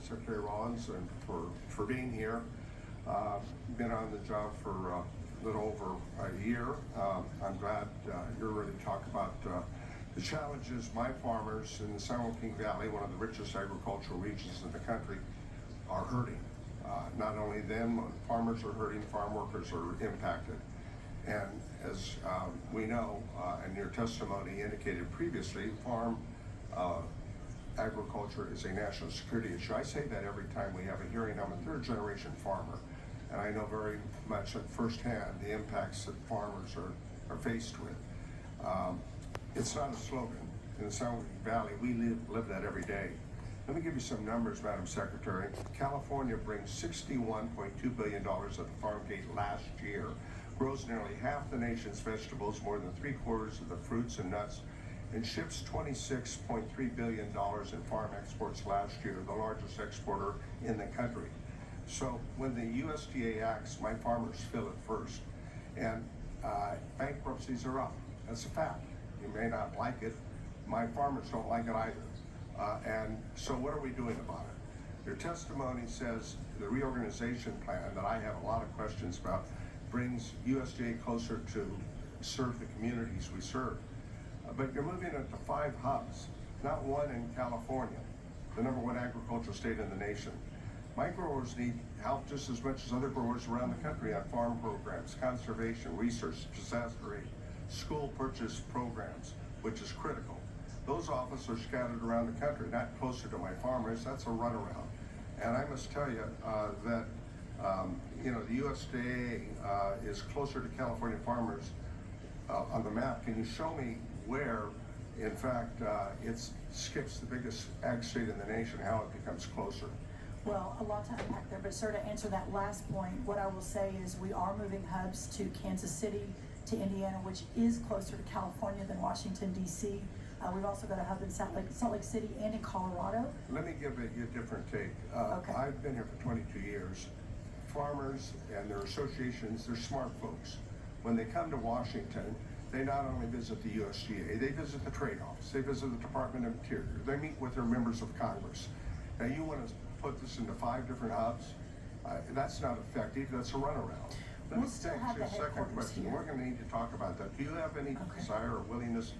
Secretary Rollins, and for being here. Been on the job for a little over a year. I'm glad you're ready to talk about the challenges my farmers in the San Joaquin Valley, one of the richest agricultural regions in the country, are hurting. Not only them, farmers are hurting, farm workers are impacted. And as we know, and your testimony indicated previously, farm agriculture is a national security issue. I say that every time we have a hearing. I'm a third-generation farmer, and I know very much at firsthand the impacts that farmers are faced with. It's not a slogan. In the San Joaquin Valley, we live that every day. Let me give you some numbers, Madam Secretary. California brings $61.2 billion at the farm gate last year, grows nearly half the nation's vegetables, more than 3/4 of the fruits and nuts, and ships $26.3 billion in farm exports last year, the largest exporter in the country. So when the USDA acts, my farmers feel it first. And bankruptcies are up. That's a fact. You may not like it. My farmers don't like it either. And so what are we doing about it? Your testimony says the reorganization plan that I have a lot of questions about brings USDA closer to serve the communities we serve. But you're moving it to 5 hubs, not one in California, the #1 agricultural state in the nation. My growers need help just as much as other growers around the country on farm programs, conservation, research, disaster aid, school purchase programs, which is critical. Those offices are scattered around the country, not closer to my farmers. That's a runaround. And I must tell you that the USDA is closer to California farmers on the map. Can you show me where, in fact, it skips the biggest ag state in the nation, how it becomes closer? Well, a lot to unpack there, but sir, to answer that last point, what I will say is we are moving hubs to Kansas City, to Indiana, which is closer to California than Washington, D.C. We've also got a hub in Salt Lake City and in Colorado. Let me give you a different take. Okay. I've been here for 22 years. Farmers and their associations, they're smart folks. When they come to Washington, they not only visit the USDA, they visit the trade office, they visit the Department of Interior, they meet with their members of Congress. Now you want to put this into 5 different hubs? That's not effective, that's a runaround. We'll still have the headquarters here. We're going to need to talk about that. Do you have any desire or willingness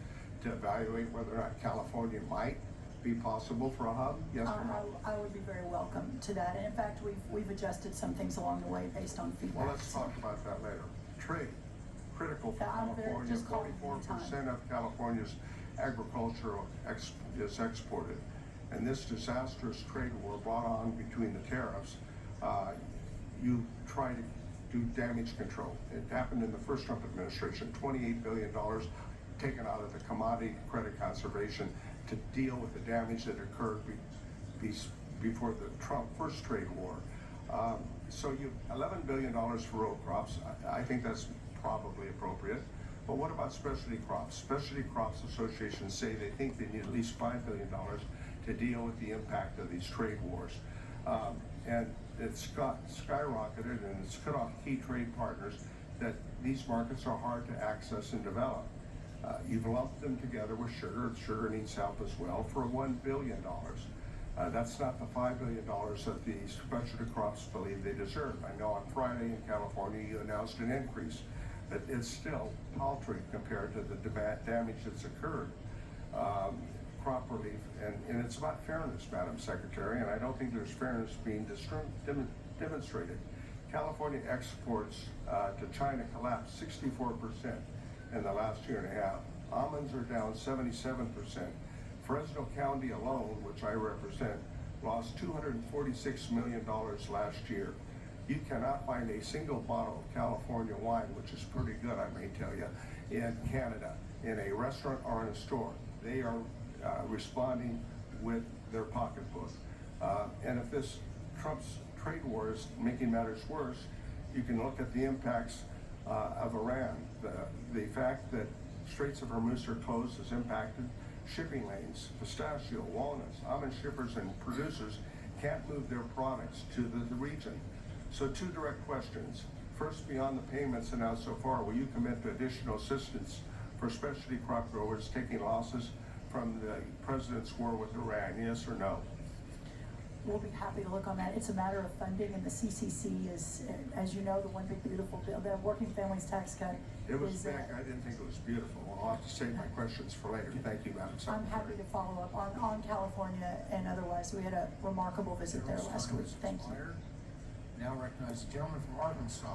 to evaluate whether or not California might be possible for a hub? Yes or no? I would be very welcome to that. And in fact, we've adjusted some things along the way based on feedback. Well, let's talk about that later. Trade, critical for California. 44% of California's agriculture is exported. And this disastrous trade war brought on between the tariffs, you try to do damage control. It happened in the first Trump administration, $28 billion taken out of the commodity credit conservation to deal with the damage that occurred before the Trump first trade war. So you $11 billion for row crops. I think that's probably appropriate. But what about specialty crops? Specialty crops associations say they think they need at least $5 billion to deal with the impact of these trade wars. And it's got skyrocketed, and it's cut off key trade partners that these markets are hard to access and develop. You've lumped them together with sugar. Sugar needs help as well for $1 billion. That's not the $5 billion that the specialty crops believe they deserve. I know on Friday in California you announced an increase, but it's still paltry compared to the damage that's occurred. Crop relief, and it's about fairness, Madam Secretary, and I don't think there's fairness being demonstrated. California exports to China collapsed 64% in the last year and a half. Almonds are down 77%. Fresno County alone, which I represent, lost $246 million last year. You cannot find a single bottle of California wine, which is pretty good, I may tell you, in Canada, in a restaurant or in a store. They are responding with their pocketbook. And if this Trump's trade war is making matters worse, you can look at the impacts of Iran. The fact that Straits of Hormuz are closed has impacted shipping lanes. Pistachio, walnuts, almond shippers and producers can't move their products to the region. So 2 direct questions. First, beyond the payments announced so far, will you commit to additional assistance for specialty crop growers taking losses from the president's war with Iran, yes or no? we'll be happy to look on that. It's a matter of funding, and the CCC is, as you know, the one big beautiful bill, the Working Families Tax Cut. It was is, big. I didn't think it was beautiful. I'll have to save my questions for later. Thank you, Madam Secretary. I'm happy to follow up on California and otherwise. We had a remarkable visit there last week. Thank you. Now recognize the gentleman from Arkansas.